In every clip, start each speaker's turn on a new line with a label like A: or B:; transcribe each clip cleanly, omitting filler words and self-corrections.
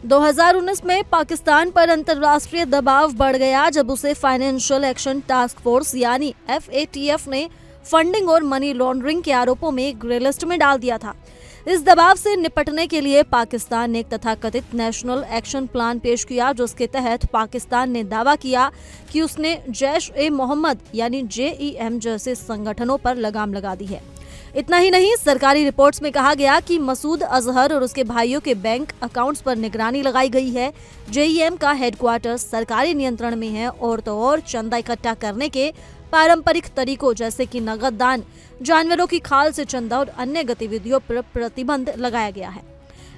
A: 2019 में पाकिस्तान पर अंतर्राष्ट्रीय दबाव बढ़ गया जब उसे फाइनेंशियल एक्शन टास्क फोर्स यानी FATF ने फंडिंग और मनी लॉन्ड्रिंग के आरोपों में ग्रे लिस्ट में डाल दिया था। इस दबाव से निपटने के लिए पाकिस्तान ने एक तथाकथित नेशनल एक्शन प्लान पेश किया, जिसके तहत पाकिस्तान ने दावा किया कि उसने जैश-ए-मोहम्मद यानी JEM जैसे संगठनों पर लगाम लगा दी है। इतना ही नहीं, सरकारी रिपोर्ट्स में कहा गया कि मसूद अजहर और उसके भाइयों के बैंक अकाउंट्स पर निगरानी लगाई गई है। JEM का हेडक्वार्टर सरकारी नियंत्रण में है और तो और चंदा इकट्ठा करने के पारंपरिक तरीकों जैसे कि नगद दान, जानवरों की खाल से चंदा और अन्य गतिविधियों पर प्रतिबंध लगाया गया है।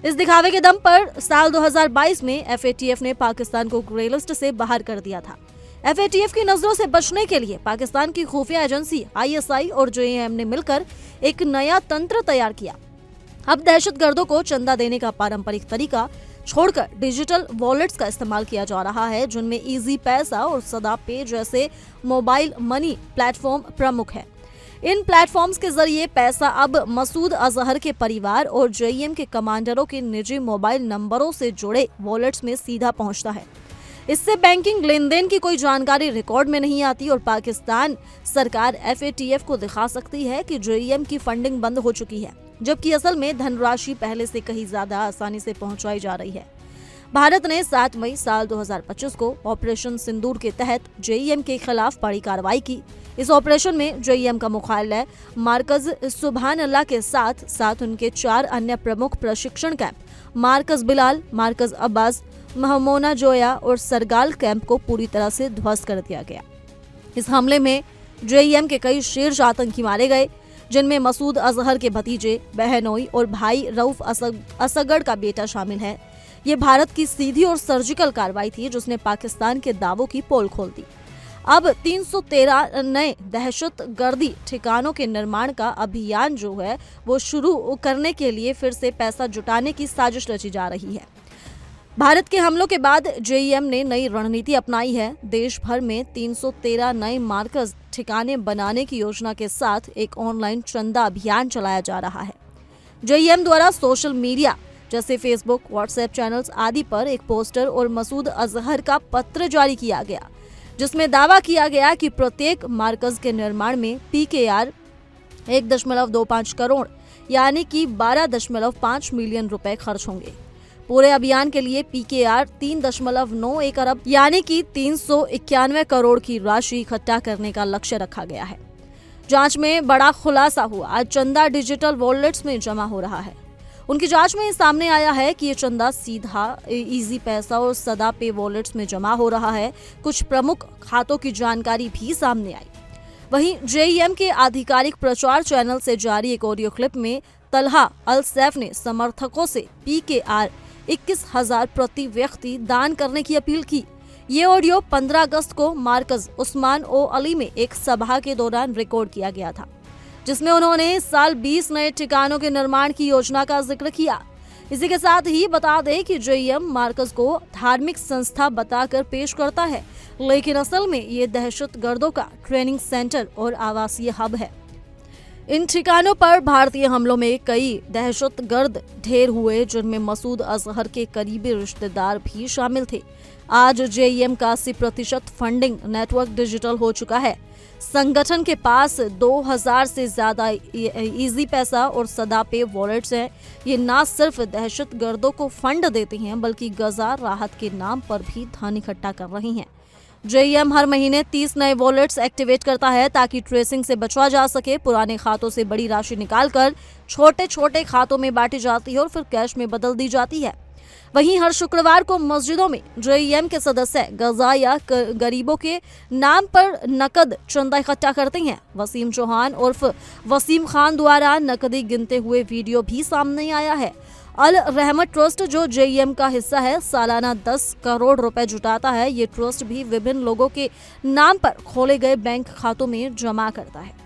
A: इस दिखावे के दम पर साल 2022 में FATF ने पाकिस्तान को ग्रे लिस्ट से बाहर कर दिया था। FATF की नजरों से बचने के लिए पाकिस्तान की खुफिया एजेंसी ISI और JEM ने मिलकर एक नया तंत्र तैयार किया। अब दहशतगर्दों को चंदा देने का पारंपरिक तरीका छोड़कर डिजिटल वॉलेट्स का इस्तेमाल किया जा रहा है, जिनमें इजी पैसा और सदा पे जैसे मोबाइल मनी प्लेटफॉर्म प्रमुख है। इन प्लेटफॉर्म्स के जरिए पैसा अब मसूद अजहर के परिवार और JEM के कमांडरों के निजी मोबाइल नंबरों से जुड़े वॉलेट्स में सीधा पहुंचता है। इससे बैंकिंग लेन देन की कोई जानकारी रिकॉर्ड में नहीं आती और पाकिस्तान सरकार FATF को दिखा सकती है कि JEM की फंडिंग बंद हो चुकी है, जबकि असल में धनराशि पहले से कहीं ज्यादा आसानी से पहुंचाई जा रही है। भारत ने 7 मई साल 2025 को ऑपरेशन सिंदूर के तहत JEM के खिलाफ बड़ी कार्रवाई की। इस ऑपरेशन में JEM का मुख्यालय मार्कज सुभान अल्लाह के साथ साथ उनके 4 अन्य प्रमुख प्रशिक्षण कैंप मार्कज बिलाल, मार्कज अब्बास, महमोना जोया और सरगाल कैंप को पूरी तरह से ध्वस्त कर दिया गया। इस हमले में JEM के कई शीर्ष आतंकी मारे गए, जिनमें मसूद अजहर के भतीजे, बहनोई और भाई रऊफ असगड़ का बेटा शामिल है। ये भारत की सीधी और सर्जिकल कार्रवाई थी, जिसने पाकिस्तान के दावों की पोल खोल दी। अब 313 नए दहशतगर्दी ठिकानों के निर्माण का अभियान जो है वो शुरू करने के लिए फिर से पैसा जुटाने की साजिश रची जा रही है। भारत के हमलों के बाद JEM ने नई रणनीति अपनाई है। देश भर में 313 नए मार्कज ठिकाने बनाने की योजना के साथ एक ऑनलाइन चंदा अभियान चलाया जा रहा है। JEM द्वारा सोशल मीडिया जैसे फेसबुक, व्हाट्सएप चैनल्स आदि पर एक पोस्टर और मसूद अजहर का पत्र जारी किया गया, जिसमें दावा किया गया कि प्रत्येक मार्कज के निर्माण में PKR 1.25 करोड़ यानी कि 12.5 मिलियन रुपए खर्च होंगे। पूरे अभियान के लिए PKR 3.91 अरब यानी कि 391 करोड़ की राशि इकट्ठा करने का लक्ष्य रखा गया है। जांच में बड़ा खुलासा हुआ, चंदा डिजिटल वॉलेट्स में जमा हो रहा है। उनकी जांच में सामने आया है कि ये चंदा सीधा इजी पैसा और सदा पे वॉलेट्स में जमा हो रहा है। कुछ प्रमुख खातों की जानकारी भी सामने आई। वहीं JEM के आधिकारिक प्रचार चैनल से जारी एक ऑडियो क्लिप में तलहा अल सैफ ने समर्थकों से PKR 21,000 प्रति व्यक्ति दान करने की अपील की। ये ऑडियो 15 अगस्त को मार्कज उस्मान ओ अली में एक सभा के दौरान रिकॉर्ड किया गया था, जिसमें उन्होंने इस साल 20 नए ठिकानों के निर्माण की योजना का जिक्र किया। इसी के साथ ही बता दें कि JEM मार्कज को धार्मिक संस्था बताकर पेश करता है, लेकिन असल में ये दहशतगर्दों का ट्रेनिंग सेंटर और आवासीय हब है। इन ठिकानों पर भारतीय हमलों में कई दहशतगर्द ढेर हुए, जिनमें मसूद अजहर के करीबी रिश्तेदार भी शामिल थे। आज JEM का 80% फंडिंग नेटवर्क डिजिटल हो चुका है। संगठन के पास 2000 से ज्यादा इजी पैसा और सदा पे वॉलेट्स हैं। ये न सिर्फ दहशतगर्दों को फंड देते हैं, बल्कि गजा राहत के नाम पर भी धन इकट्ठा कर रही हैं। JEM हर महीने 30 नए वॉलेट्स एक्टिवेट करता है ताकि ट्रेसिंग से बचवा जा सके। पुराने खातों से बड़ी राशि निकालकर छोटे छोटे खातों में बांटी जाती है और फिर कैश में बदल दी जाती है। वहीं हर शुक्रवार को मस्जिदों में JEM के सदस्य गजा या गरीबों के नाम पर नकद चंदा इकट्ठा करते हैं। वसीम चौहान उर्फ वसीम खान द्वारा नकदी गिनते हुए वीडियो भी सामने आया है। अल रहमत ट्रस्ट जो JEM का हिस्सा है, सालाना 10 करोड़ रुपए जुटाता है। ये ट्रस्ट भी विभिन्न लोगों के नाम पर खोले गए बैंक खातों में जमा करता है।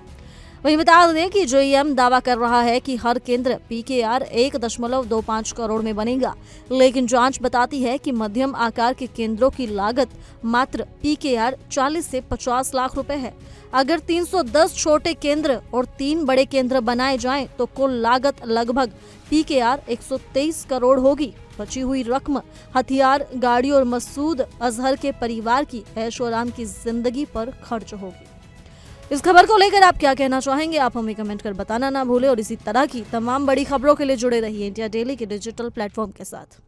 A: वहीं बता दें कि JEM दावा कर रहा है कि हर केंद्र PKR 1.25 करोड़ में बनेगा, लेकिन जांच बताती है कि मध्यम आकार के केंद्रों की लागत मात्र PKR 40 से 50 लाख रुपए है। अगर 310 छोटे केंद्र और 3 बड़े केंद्र बनाए जाएं तो कुल लागत लगभग PKR 123 करोड़ होगी। बची हुई रकम हथियार, गाड़ी और मसूद अजहर के परिवार की ऐशो आराम की जिंदगी पर खर्च होगी। इस खबर को लेकर आप क्या कहना चाहेंगे, आप हमें कमेंट कर बताना ना भूलें और इसी तरह की तमाम बड़ी खबरों के लिए जुड़े रहिए इंडिया डेली के डिजिटल प्लेटफॉर्म के साथ।